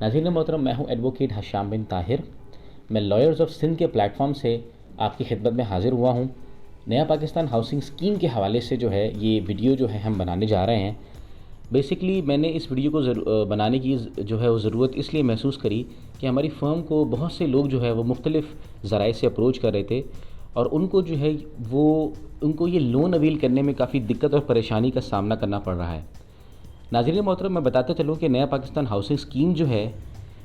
नाज़रीन मोहतरम, मैं हूं एडवोकेट हशाम बिन ताहिर। मैं लॉयर्स ऑफ सिंध के प्लेटफॉर्म से आपकी खिदमत में हाज़िर हुआ हूं। नया पाकिस्तान हाउसिंग स्कीम के हवाले से जो है ये वीडियो जो है हम बनाने जा रहे हैं। बेसिकली मैंने इस वीडियो को बनाने की जो है वो ज़रूरत इसलिए महसूस करी कि हमारी फ़र्म को बहुत से लोग जो है वो मुख्तलिफ़ ज़राए से अप्रोच कर रहे थे और उनको जो है वो उनको ये लोन अवील करने में काफ़ी दिक्कत और परेशानी का सामना करना पड़ रहा है। नाज़रीन मोहतरम, मैं बताता चलूँ कि नया पाकिस्तान हाउसिंग स्कीम जो है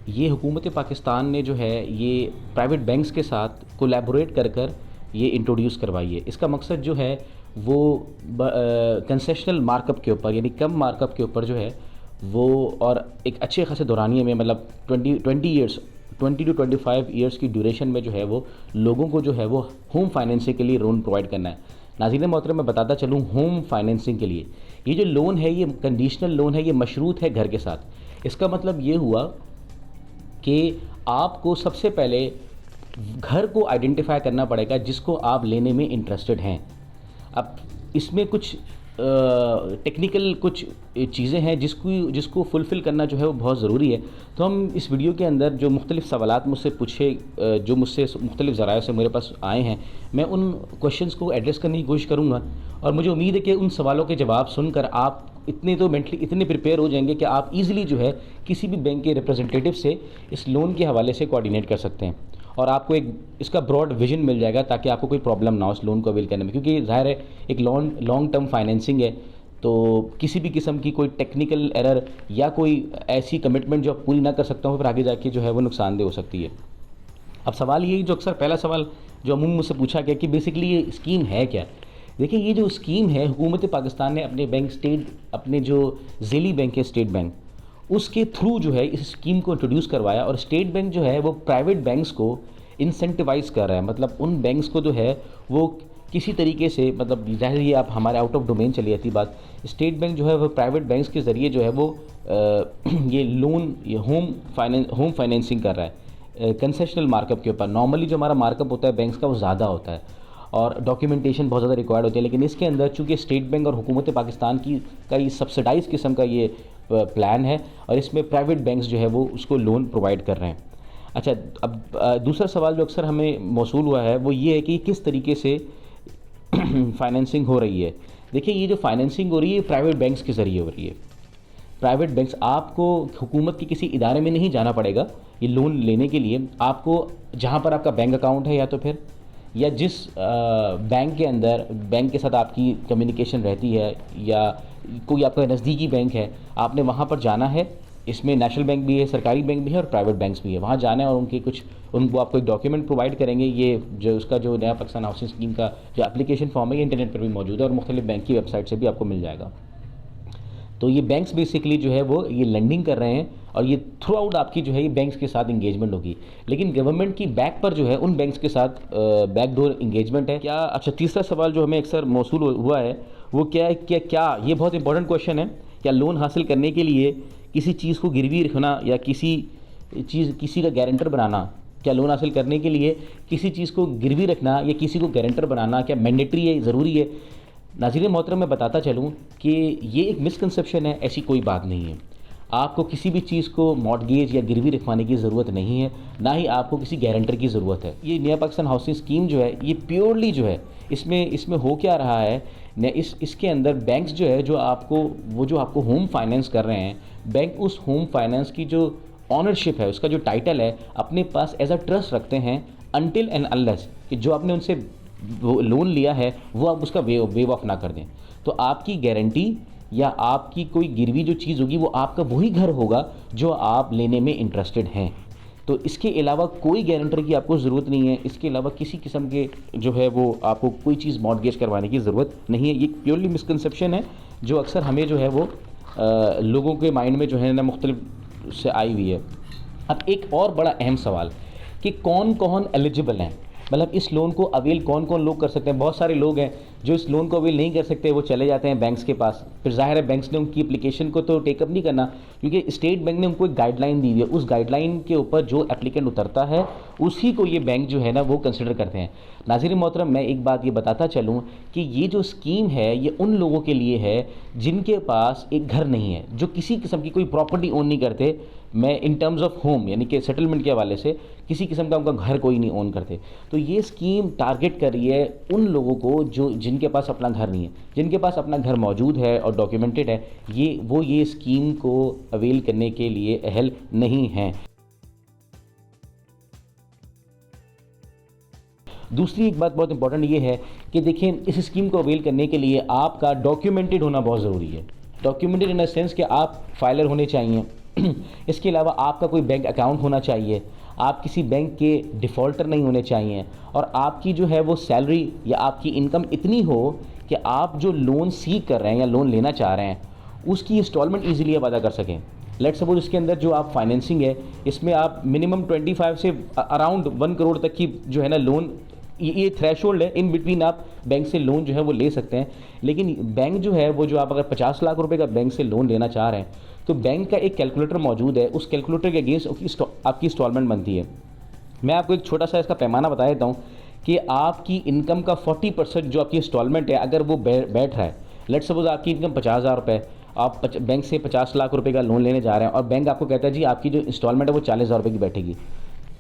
ये हुकूमत पाकिस्तान ने जो है ये प्राइवेट बैंक्स के साथ कोलैबोरेट कर कर ये इंट्रोड्यूस करवाई है। इसका मकसद जो है वो कंसेशनल मार्कअप के ऊपर यानी कम मार्कअप के ऊपर जो है वो और एक अच्छे खासे दौरानिए में मतलब 20 टू 25 ईयर्स की ड्यूरेशन में जो है वो लोगों को जो है वो होम फाइनेंसिंग के लिए लोन प्रोवाइड करना है। नाज़रीन मोहतरम, मैं बताता चलूँ होम फाइनेंसिंग के लिए ये जो लोन है ये कंडीशनल लोन है, ये मशरूत है घर के साथ। इसका मतलब ये हुआ कि आपको सबसे पहले घर को आइडेंटिफाई करना पड़ेगा जिसको आप लेने में इंटरेस्टेड हैं। अब इसमें कुछ टेक्निकल कुछ चीज़ें हैं जिसको फुलफ़िल करना जो है वो बहुत ज़रूरी है। तो हम इस वीडियो के अंदर जो मुख्तलिफ़ सवालात मुझसे पूछे जो मुझसे मुख्तलिफ़ ज़राए से मेरे पास आए हैं, मैं उन क्वेश्चंस को एड्रेस करने की कोशिश करूँगा और मुझे उम्मीद है कि उन सवालों के जवाब सुनकर आप इतने तो मेंटली इतने प्रिपेयर हो जाएंगे कि आप इजीली जो है किसी भी बैंक के रिप्रेजेंटेटिव से इस लोन के हवाले से कोऑर्डिनेट कर सकते हैं और आपको एक इसका ब्रॉड विजन मिल जाएगा ताकि आपको कोई प्रॉब्लम ना हो इस लोन को अवेल करने में। क्योंकि ज़ाहिर है एक लॉन्ग टर्म फाइनेंसिंग है, तो किसी भी किस्म की कोई टेक्निकल एरर या कोई ऐसी कमिटमेंट जो आप पूरी ना कर सकता हूँ फिर आगे जाके जो है वो नुकसानदेह हो सकती है। अब सवाल ये जो अक्सर पहला सवाल जो अमूमन मुझसे पूछा गया कि बेसिकली ये स्कीम है क्या। देखिए, ये जो स्कीम है हुकूमत पाकिस्तान ने अपने जो ज़ेली बैंक है स्टेट बैंक, उसके थ्रू जो है इस स्कीम को इंट्रोड्यूस करवाया और स्टेट बैंक जो है वो प्राइवेट बैंक्स को इंसेंटिवाइज कर रहा है। मतलब उन बैंक्स को जो है वो किसी तरीके से मतलब ज़ाहिर ये आप हमारे आउट ऑफ डोमेन चली जाती बात। स्टेट बैंक जो है वो प्राइवेट बैंक्स के ज़रिए जो है वो ये लोन ये होम फाइनेंसिंग कर रहा है कंसेशनल मार्कअप के ऊपर। नॉर्मली जो हमारा मार्कअप होता है बैंक्स का वो ज़्यादा होता है और डॉक्यूमेंटेशन बहुत ज़्यादा रिक्वायर्ड होती है, लेकिन इसके अंदर चूँकि स्टेट बैंक और हुकूमत पाकिस्तान की का ये सब्सिडाइज किस्म का ये प्लान है और इसमें प्राइवेट बैंक्स जो है वो उसको लोन प्रोवाइड कर रहे हैं। अच्छा, अब दूसरा सवाल जो अक्सर हमें मौसूल हुआ है वो ये है कि किस तरीके से फाइनेंसिंग हो रही है। देखिए, ये जो फाइनेंसिंग हो रही है प्राइवेट बैंक्स के ज़रिए हो रही है। प्राइवेट बैंक्स, आपको हुकूमत के किसी इदारे में नहीं जाना पड़ेगा ये लोन लेने के लिए। आपको जहाँ पर आपका बैंक अकाउंट है या जिस बैंक के अंदर बैंक के साथ आपकी कम्युनिकेशन रहती है या कोई आपका नज़दीकी बैंक है, आपने वहाँ पर जाना है। इसमें नेशनल बैंक भी है, सरकारी बैंक भी है और प्राइवेट बैंक्स भी है। वहाँ जाना है और उनको आपको एक डॉक्यूमेंट प्रोवाइड करेंगे। ये जो उसका जो नया पाकिस्तान हाउसिंग स्कीम का जो एप्लीकेशन फॉर्म है ये इंटरनेट पर भी मौजूद है और मुख्तलिफ बैंक की वेबसाइट से भी आपको मिल जाएगा। तो ये बैंक्स बेसिकली जो है वो ये लेंडिंग कर रहे हैं और ये थ्रू आउट आपकी जो है ये बैंक्स के साथ इंगेजमेंट होगी, लेकिन गवर्नमेंट की बैक पर जो है उन बैंक्स के साथ बैकडोर इंगेजमेंट है क्या। अच्छा, तीसरा सवाल जो हमें अक्सर मौसूल हुआ है वो क्या है कि क्या ये बहुत इंपॉर्टेंट क्वेश्चन है, क्या लोन हासिल करने के लिए किसी चीज़ को गिरवी रखना या किसी का गारंटर बनाना, क्या लोन हासिल करने के लिए किसी चीज़ को गिरवी रखना या किसी को गारंटर बनाना क्या मैंडेटरी है, ज़रूरी है। नाज़रीन मोहतरम, मैं बताता चलूँ कि ये एक मिसकंसेप्शन है, ऐसी कोई बात नहीं है। आपको किसी भी चीज़ को मॉर्टगेज या गिरवी रखवाने की ज़रूरत नहीं है, ना ही आपको किसी गारंटर की ज़रूरत है। ये नया पाकिस्तान हाउसिंग स्कीम जो है ये प्योरली जो है इसमें हो क्या रहा है इसके अंदर बैंक्स जो है जो आपको होम फाइनेंस कर रहे हैं, बैंक उस होम फाइनेंस की जो ऑनरशिप है उसका जो टाइटल है अपने पास एज अ ट्रस्ट रखते हैं अनटिल एंड अनलेस कि जो आपने उनसे वो लोन लिया है वो आप उसका वेव ऑफ ना कर दें। तो आपकी गारंटी या आपकी कोई गिरवी जो चीज़ होगी वो आपका वही घर होगा जो आप लेने में इंटरेस्टेड हैं। तो इसके अलावा कोई गारंटर की आपको ज़रूरत नहीं है, इसके अलावा किसी किस्म के जो है वो आपको कोई चीज़ मॉर्टगेज करवाने की ज़रूरत नहीं है। ये प्योरली मिसकंसेप्शन है जो अक्सर हमें जो है वो लोगों के माइंड में जो है ना मुख्तलिफ से आई हुई है। अब एक और बड़ा अहम सवाल कि कौन कौन एलिजिबल हैं, मतलब इस लोन को अवेल कौन कौन लोग कर सकते हैं। बहुत सारे लोग हैं जो इस लोन को अवेल नहीं कर सकते, वो चले जाते हैं बैंक्स के पास। फिर जाहिर है बैंक्स ने उनकी एप्लीकेशन को तो टेकअप नहीं करना क्योंकि स्टेट बैंक ने उनको एक गाइडलाइन दी हुई है। उस गाइडलाइन के ऊपर जो एप्लीकेंट उतरता है उसी को ये बैंक जो है ना वो कंसिडर करते हैं। नाज़रीन मोहतरम, मैं एक बात ये बताता चलूँ कि ये जो स्कीम है ये उन लोगों के लिए है जिनके पास एक घर नहीं है, जो किसी किस्म की कोई प्रॉपर्टी ओन नहीं करते, मैं इन टर्म्स ऑफ होम यानी कि सेटलमेंट के हवाले से किसी किस्म का उनका घर कोई नहीं ओन करते। तो ये स्कीम टारगेट कर रही है उन लोगों को जो जिनके पास अपना घर नहीं है, जिनके पास अपना घर मौजूद है और डॉक्यूमेंटेड है, ये स्कीम को अवेल करने के लिए अहल नहीं हैं। दूसरी एक बात बहुत इंपॉर्टेंट ये है कि देखें, इस स्कीम को अवेल करने के लिए आपका डॉक्यूमेंटेड होना बहुत ज़रूरी है। डॉक्यूमेंटेड इन द सेंस कि आप फाइलर होने चाहिए इसके अलावा आपका कोई बैंक अकाउंट होना चाहिए, आप किसी बैंक के डिफ़ॉल्टर नहीं होने चाहिए, और आपकी जो है वो सैलरी या आपकी इनकम इतनी हो कि आप जो लोन सीक कर रहे हैं या लोन लेना चाह रहे हैं उसकी इंस्टॉलमेंट ईजिली आप अदा कर सकें। लेट्स सपोज इसके अंदर जो आप फाइनेंसिंग है इसमें आप मिनिमम 25 से अराउंड 1 करोड़ तक की जो है ना लोन, ये थ्रेशोल्ड है, इन बिटवीन आप बैंक से लोन जो है वो ले सकते हैं। लेकिन बैंक जो है वो, जो आप अगर 50 लाख रुपए का बैंक से लोन लेना चाह रहे हैं तो बैंक का एक कैलकुलेटर मौजूद है, उस कैलकुलेटर के अगेंस्ट आपकी इंस्टॉलमेंट बनती है। मैं आपको एक छोटा सा इसका पैमाना बता देता हूँ कि आपकी इनकम का 40% जो आपकी इंस्टॉलमेंट है अगर वो बैठ रहा है, लेट्स सपोज आपकी इनकम 50,000 रुपये, आप बैंक से 50 लाख रुपए का लोन लेने जा रहे हैं और बैंक आपको कहता है जी आपकी जो इंस्टॉलमेंट है वो 40,000 रुपये की बैठेगी,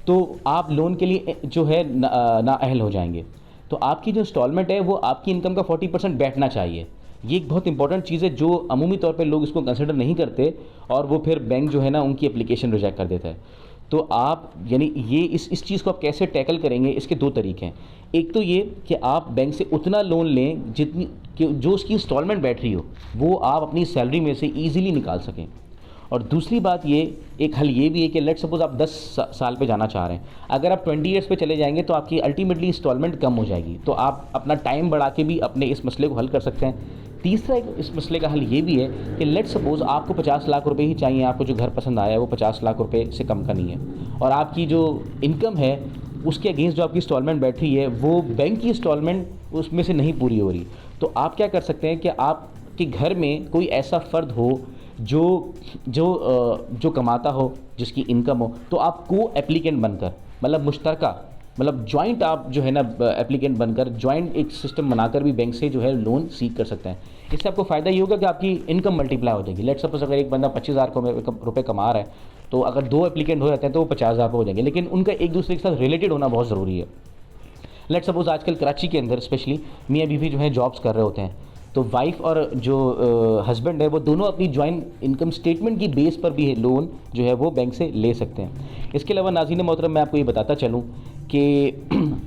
तो आप लोन के लिए जो है नाअहल हो जाएंगे। तो आपकी जो इंस्टॉलमेंट है वो आपकी इनकम का 40% बैठना चाहिए। ये एक बहुत इंपॉर्टेंट चीज़ है जो अमूमी तौर पे लोग इसको कंसिडर नहीं करते और वो फिर बैंक जो है ना उनकी एप्लीकेशन रिजेक्ट कर देता है। तो आप यानी ये इस चीज़ को आप कैसे टैकल करेंगे, इसके 2 तरीके हैं। एक तो ये कि आप बैंक से उतना लोन लें जितनी कि जो उसकी इंस्टॉलमेंट बैठ रही हो वो आप अपनी सैलरी में से ईजिली निकाल सकें। और दूसरी बात ये, एक हल ये भी है कि लेट सपोज आप 10 साल पे जाना चाह रहे हैं, अगर आप 20 ईयर्स पे चले जाएंगे तो आपकी अल्टीमेटली इंस्टॉलमेंट कम हो जाएगी, तो आप अपना टाइम बढ़ा के भी अपने इस मसले को हल कर सकते हैं। तीसरा इस मसले का हल ये भी है कि लेट सपोज आपको 50 लाख रुपए ही चाहिए, आपको जो घर पसंद आया है वो 50 लाख रुपए से कम का नहीं है, और आपकी जो इनकम है उसके अगेंस्ट जो आपकी इंस्टॉलमेंट बैठ रही है वो बैंक की इंस्टॉलमेंट उसमें से नहीं पूरी हो रही। तो आप क्या कर सकते हैं कि आपके घर में कोई ऐसा फ़र्द हो जो कमाता हो, जिसकी इनकम हो, तो आप को एप्लीकेंट बनकर, मतलब मुश्तरका, मतलब जॉइंट आप जो है ना एप्लीकेंट बनकर जॉइंट एक सिस्टम बनाकर भी बैंक से जो है लोन सीक कर सकते हैं। इससे आपको फ़ायदा ये होगा कि आपकी इनकम मल्टीप्लाई हो जाएगी। लेट सपोज अगर एक बंदा 25,000 रुपये कमा रहा है तो अगर 2 एप्लीकेंट हो जाते हैं तो वो 50,000 हो जाएंगे, लेकिन उनका एक दूसरे के साथ रिलेटेड होना बहुत ज़रूरी है। लेट सपोज आजकल कराची के अंदर स्पेशली मियाँ बीवी जो है जॉब्स कर रहे होते हैं, तो वाइफ और जो हस्बैंड है वो दोनों अपनी जॉइंट इनकम स्टेटमेंट की बेस पर भी लोन जो है वो बैंक से ले सकते हैं। इसके अलावा नाज़रीन मोहतरम मैं आपको ये बताता चलूँ कि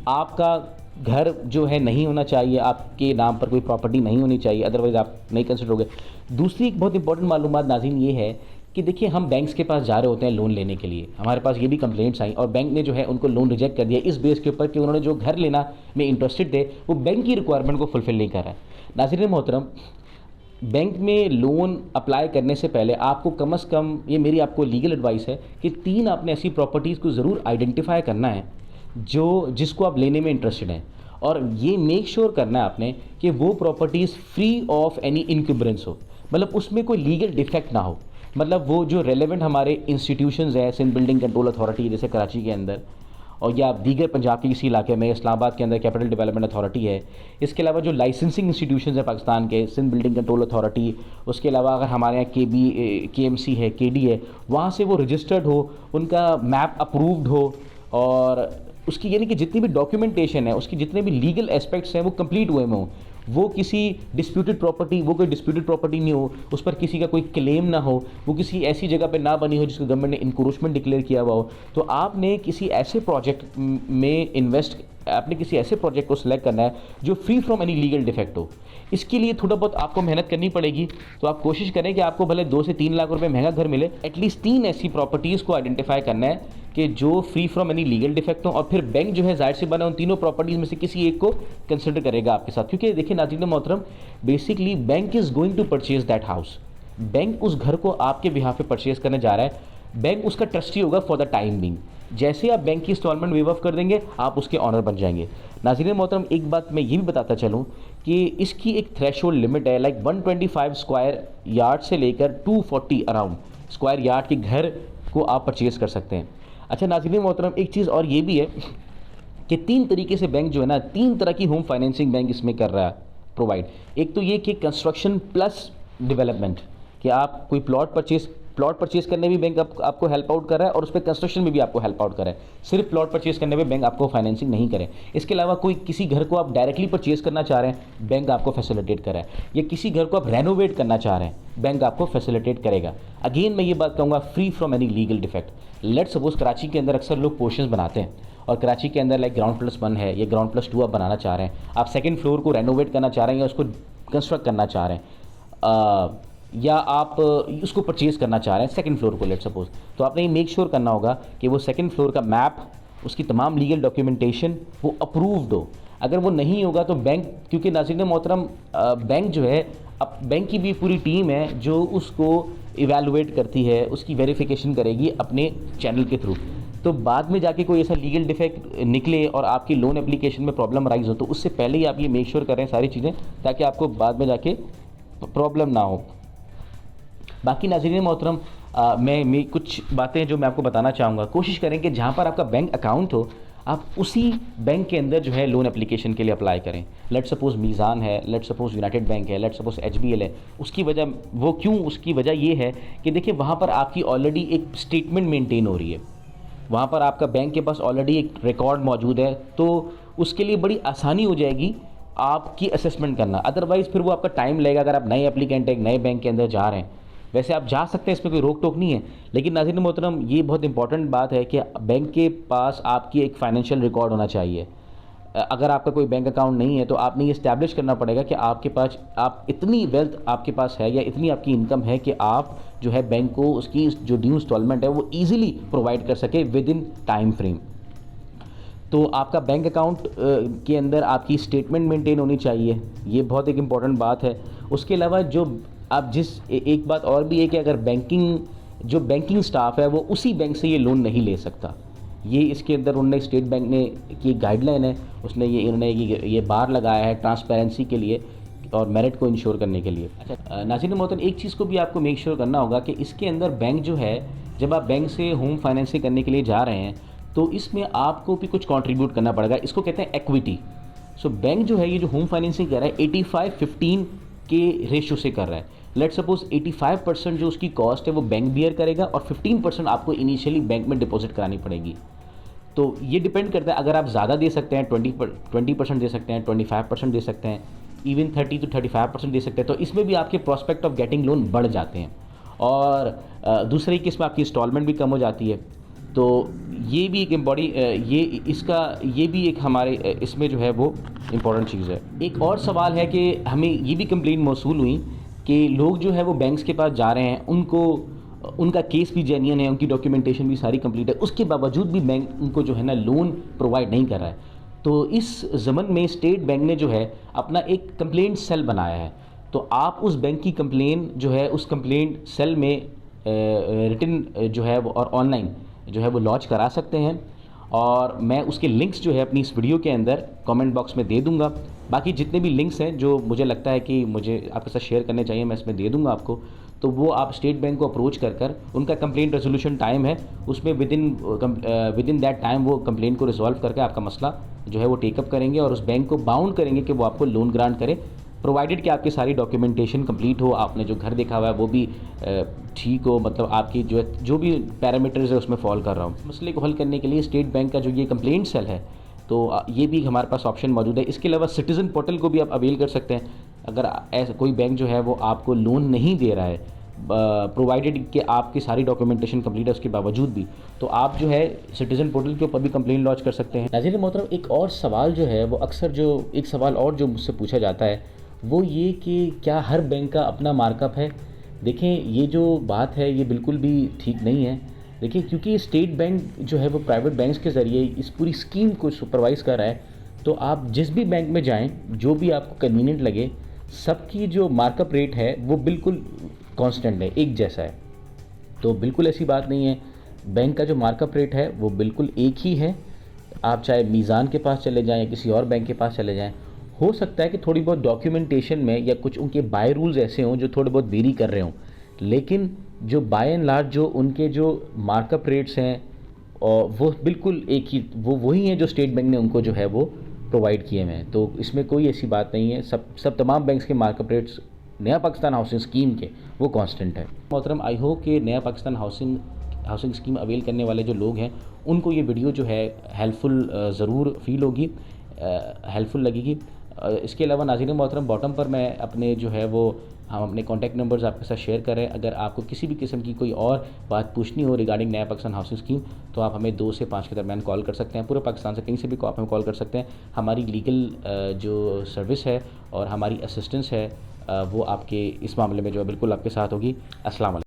आपका घर जो है नहीं होना चाहिए, आपके नाम पर कोई प्रॉपर्टी नहीं होनी चाहिए, अदरवाइज़ आप नहीं कंसिडर होगे। दूसरी एक बहुत इंपॉर्टेंट मालूमात नाज़रीन ये है कि देखिए, हम बैंक्स के पास जा रहे होते हैं लोन लेने के लिए, हमारे पास ये भी कंप्लेंट्स आई और बैंक ने जो है उनको लोन रिजेक्ट कर दिया इस बेस के ऊपर कि उन्होंने जो घर लेना में इंटरेस्टेड थे वो बैंक की रिक्वायरमेंट को फुलफिल नहीं कर रहा है। नाज़रीन मोहतरम, बैंक में लोन अप्लाई करने से पहले आपको कम से कम, ये मेरी आपको लीगल एडवाइस है कि 3 आपने ऐसी प्रॉपर्टीज़ को ज़रूर आइडेंटिफाई करना है जिसको आप लेने में इंटरेस्टेड हैं, और ये मेक श्योर करना है आपने कि वो प्रॉपर्टीज़ फ्री ऑफ एनी इनक्यूबरेंस हो, मतलब उसमें कोई लीगल डिफेक्ट ना हो। मतलब वो जो रेलेवेंट हमारे इंस्टीट्यूशंस हैं, सिंध बिल्डिंग कंट्रोल अथॉरिटी जैसे कराची के अंदर, और या दीगर पंजाब के किसी इलाके में इस्लामाबाद के अंदर कैपिटल डेवलपमेंट अथॉरिटी है। इसके अलावा जो लाइसेंसिंग इंस्टीट्यूशंस हैं पाकिस्तान के, सिंध बिल्डिंग कंट्रोल अथॉरिटी, उसके अलावा अगर हमारे यहाँ KMC है, KD है, वहाँ से वो रजिस्टर्ड हो, उनका मैप अप्रूव्ड हो, और उसकी यानी कि जितनी भी डॉक्यूमेंटेशन है, उसकी जितने भी लीगल एस्पेक्ट्स हैं वो कंप्लीट हुए में हो, वो किसी डिस्प्यूटेड प्रॉपर्टी, वो कोई डिस्प्यूटेड प्रॉपर्टी नहीं हो, उस पर किसी का कोई क्लेम ना हो, वो किसी ऐसी जगह पे ना बनी हो जिसको गवर्नमेंट ने इंक्रोचमेंट डिक्लेयर किया हुआ हो। तो आपने किसी ऐसे प्रोजेक्ट आपने किसी ऐसे प्रोजेक्ट को सिलेक्ट करना है जो free from any legal defect हो। इसके लिए थोड़ा बहुत आपको मेहनत करनी पड़ेगी, तो आप कोशिश करें कि आपको भले 2 से 3 लाख रुपए महंगा घर मिले, एटलीस्ट 3 ऐसी प्रॉपर्टीज़ को आइडेंटिफाई करना है कि जो free from any legal defect हो, और फिर बैंक जो है जाहिर सी बना उन तीनों प्रॉपर्टीज़ में से किसी एक को कंसिडर करेगा आपके साथ। क्योंकि देखिए नाज़रीन मोहतरम, basically bank is going to purchase that house, bank उस घर को आपके बिहाफ पे परचेज करने जा रहा है, बैंक उसका ट्रस्टी होगा फॉर द टाइम बिंग। जैसे आप बैंक की इंस्टॉलमेंट वेव ऑफ कर देंगे, आप उसके ऑनर बन जाएंगे। नाज़रीन मोहतरम, एक बात मैं ये भी बताता चलूँ कि इसकी एक थ्रेशोल्ड लिमिट है, लाइक 125 स्क्वायर यार्ड से लेकर 240 अराउंड स्क्वायर यार्ड के घर को आप परचेज़ कर सकते हैं। अच्छा नाज़रीन मोहतरम, एक चीज़ और ये भी है कि 3 तरीके से बैंक जो है ना, 3 तरह की होम फाइनेंसिंग बैंक इसमें कर रहा है प्रोवाइड। एक तो ये कि कंस्ट्रक्शन प्लस डेवलपमेंट, कि आप कोई प्लॉट परचेज प्लॉट परचेज करने भी बैंक आपको हेल्प आउट कर रहा है और उस पर कंस्ट्रक्शन में भी आपको हेल्प आउट कर रहा है। सिर्फ प्लॉट परचेज करने में बैंक आपको फाइनेंसिंग नहीं करे। इसके अलावा कोई किसी घर को आप डायरेक्टली परचेज करना चाह रहे हैं, बैंक आपको फैसिलिटेट कर रहा है। या किसी घर को आप रेनोवेट करना चाह रहे हैं, बैंक आपको फैसिलिटेट करेगा। अगेन मैं ये बात कहूँगा, free from any legal defect. Let suppose Karachi के अंदर अक्सर लोग पोर्शंस बनाते हैं और कराची के अंदर लाइक ग्राउंड+1 है या ग्राउंड+2 आप बनाना चाह रहे हैं, आप सेकंड फ्लोर को रेनोवेट करना चाह रहे हैं या उसको कंस्ट्रक्ट करना चाह रहे हैं, या आप उसको परचेज़ करना चाह रहे हैं सेकंड फ्लोर को लेट सपोज, तो आपने ये मेक श्योर करना होगा कि वो सेकंड फ्लोर का मैप, उसकी तमाम लीगल डॉक्यूमेंटेशन वो अप्रूव्ड हो। अगर वो नहीं होगा तो बैंक, क्योंकि नाज़रीन मोहतरम बैंक जो है, अब बैंक की भी पूरी टीम है जो उसको इवैल्यूएट करती है, उसकी वेरिफिकेशन करेगी अपने चैनल के थ्रू। तो बाद में जाके कोई ऐसा लीगल डिफेक्ट निकले और आपकी लोन एप्लीकेशन में प्रॉब्लम राइज हो, तो उससे पहले ही आप ये मेक श्योर करें सारी चीज़ें, ताकि आपको बाद में जाके प्रॉब्लम ना हो। बाकी नाज़रीन मोहतरम मैं कुछ बातें जो मैं आपको बताना चाहूँगा, कोशिश करें कि जहाँ पर आपका बैंक अकाउंट हो आप उसी बैंक के अंदर जो है लोन एप्लीकेशन के लिए अप्लाई करें। लेट सपोज मीज़ान है, लेट सपोज यूनाइटेड बैंक है, लेट सपोज HBL है। उसकी वजह वो क्यों, उसकी वजह ये है कि देखिए वहाँ पर आपकी ऑलरेडी एक स्टेटमेंट मेंटेन हो रही है, वहाँ पर आपका बैंक के पास ऑलरेडी एक रिकॉर्ड मौजूद है, तो उसके लिए बड़ी आसानी हो जाएगी आपकी असेसमेंट करना। अदरवाइज़ फिर वो आपका टाइम लगेगा। अगर आप नए एप्लीकेंट एक नए बैंक के अंदर जा रहे हैं, वैसे आप जा सकते हैं, इसमें कोई रोक टोक नहीं है, लेकिन नाज़रीन मोहतरम ये बहुत इंपॉर्टेंट बात है कि बैंक के पास आपकी एक फ़ाइनेंशियल रिकॉर्ड होना चाहिए। अगर आपका कोई बैंक अकाउंट नहीं है तो आपने ये इस्टेब्लिश करना पड़ेगा कि आपके पास आप इतनी वेल्थ आपके पास है या इतनी आपकी इनकम है कि आप जो है बैंक को उसकी जो ड्यू इंस्टॉलमेंट है वो ईजिली प्रोवाइड कर सके विद इन टाइम फ्रेम। तो आपका बैंक अकाउंट के अंदर आपकी स्टेटमेंट मेंटेन होनी चाहिए, ये बहुत एक इम्पॉर्टेंट बात है। उसके अलावा जो आप एक बात और भी है कि अगर जो बैंकिंग स्टाफ है वो उसी बैंक से ये लोन नहीं ले सकता। ये इसके अंदर उन्होंने स्टेट बैंक ने की गाइडलाइन है, उसने इन्होंने ये बार लगाया है ट्रांसपेरेंसी के लिए और मेरिट को इंश्योर करने के लिए। अच्छा नाज़रीन मोहतरम, एक चीज़ को भी आपको मेक श्योर करना होगा कि इसके अंदर बैंक जो है, जब आप बैंक से होम फाइनेंसिंग करने के लिए जा रहे हैं तो इसमें आपको भी कुछ कंट्रीब्यूट करना पड़ेगा, इसको कहते हैं एक्विटी। सो बैंक जो है ये जो होम फाइनेंसिंग कर रहा है 85-15 के रेशो से कर रहा है। लेट सपोज 85% जो उसकी कॉस्ट है वो बैंक बियर करेगा और 15% आपको इनिशियली बैंक में डिपॉजिट करानी पड़ेगी। तो ये डिपेंड करता है, अगर आप ज़्यादा दे सकते हैं 20% दे सकते हैं, 25% दे सकते हैं, इवन 30-35% दे सकते हैं, तो इसमें भी आपके प्रॉस्पेक्ट ऑफ गेटिंग लोन बढ़ जाते हैं। और दूसरी किस्म आपकी इंस्टॉलमेंट भी कम हो जाती है। तो ये भी एक ये भी एक हमारे इसमें जो है वो इम्पॉर्टेंट चीज़ है। एक और सवाल है कि हमें ये भी कंप्लेंट मौसूल हुई कि लोग जो है वो बैंक्स के पास जा रहे हैं, उनका केस भी जेन्युइन है, उनकी डॉक्यूमेंटेशन भी सारी कंप्लीट है, उसके बावजूद भी बैंक उनको जो है ना लोन प्रोवाइड नहीं कर रहा है। तो इस ज़मन में स्टेट बैंक ने जो है अपना एक कंप्लेंट सेल बनाया है। तो आप उस बैंक की कंप्लेन जो है उस कंप्लेंट सेल में रिटन जो है वो और ऑनलाइन जो है वो लॉन्च करा सकते हैं, और मैं उसके लिंक्स जो है अपनी इस वीडियो के अंदर कमेंट बॉक्स में दे दूंगा। बाकी जितने भी लिंक्स हैं जो मुझे लगता है कि मुझे आपके साथ शेयर करने चाहिए, मैं इसमें दे दूंगा आपको। तो वो आप स्टेट बैंक को अप्रोच कर उनका कंप्लेंट रेजोल्यूशन टाइम है, उसमें विद इन दैट टाइम वो कंप्लेंट को रिजॉल्व करके आपका मसला जो है वो टेकअप करेंगे और उस बैंक को बाउंड करेंगे कि वो आपको लोन ग्रांट करे, प्रोवाइडेड कि आपकी सारी डॉक्यूमेंटेशन कंप्लीट हो, आपने जो घर देखा हुआ है वो भी ठीक हो, मतलब आपकी जो भी पैरामीटर्स है उसमें फॉल कर रहा हूँ। मसले को हल करने के लिए स्टेट बैंक का जो ये कंप्लेंट सेल है, तो ये भी हमारे पास ऑप्शन मौजूद है। इसके अलावा सिटीज़न पोर्टल को भी आप अवेल कर सकते हैं। अगर ऐसा कोई बैंक जो है वो आपको लोन नहीं दे रहा है, प्रोवाइडेड कि आपकी सारी डॉक्यूमेंटेशन कंप्लीट है उसके बावजूद भी, तो आप जो है सिटीज़न पोर्टल के ऊपर भी कंप्लेंट लॉन्च कर सकते हैं। नाज़रीन मोहतरम, एक और सवाल जो है वो अक्सर एक सवाल और जो मुझसे पूछा जाता है वो ये कि क्या हर बैंक का अपना मार्कअप है। देखें, ये जो बात है ये बिल्कुल भी ठीक नहीं है। देखिए, क्योंकि स्टेट बैंक जो है वो प्राइवेट बैंक्स के ज़रिए इस पूरी स्कीम को सुपरवाइज़ कर रहा है, तो आप जिस भी बैंक में जाएं, जो भी आपको कन्वीनियंट लगे, सबकी जो मार्कअप रेट है वो बिल्कुल कांस्टेंट है, एक जैसा है। तो बिल्कुल ऐसी बात नहीं है, बैंक का जो मार्कअप रेट है वो बिल्कुल एक ही है। आप चाहे मीज़ान के पास चले जाएँ या किसी और बैंक के पास चले जाएँ, हो सकता है कि थोड़ी बहुत डॉक्यूमेंटेशन में या कुछ उनके बाय रूल्स ऐसे हों जो थोड़े बहुत वेरी कर रहे हों, लेकिन जो बाय एंड लार्ज जो उनके जो मार्कअप रेट्स हैं और वो बिल्कुल एक ही वही हैं जो स्टेट बैंक ने उनको जो है वो प्रोवाइड किए हुए हैं। तो इसमें कोई ऐसी बात नहीं है, सब तमाम बैंक्स के मार्कअप रेट्स नया पाकिस्तान हाउसिंग स्कीम के वो कांस्टेंट है। मोहतरम, आई होप कि नया पाकिस्तान हाउसिंग स्कीम अवेल करने वाले जो लोग हैं उनको ये वीडियो जो है हेल्पफुल ज़रूर फील होगी, हेल्पफुल लगेगी। इसके अलावा नाज़रीन मोहतरम, बॉटम पर मैं अपने जो है वो हम अपने कॉन्टैक्ट नंबर्स आपके साथ शेयर कर रहे हैं। अगर आपको किसी भी किस्म की कोई और बात पूछनी हो रिगार्डिंग नया पाकिस्तान हाउसिंग स्कीम, तो आप हमें 2 से 5 के दरमियान कॉल कर सकते हैं। पूरे पाकिस्तान से कहीं से भी आप हमें कॉल कर सकते हैं। हमारी लीगल जो सर्विस है और हमारी असिस्टेंस है वो आपके इस मामले में जो है बिल्कुल आपके साथ होगी। अस्सलाम वालेकुम।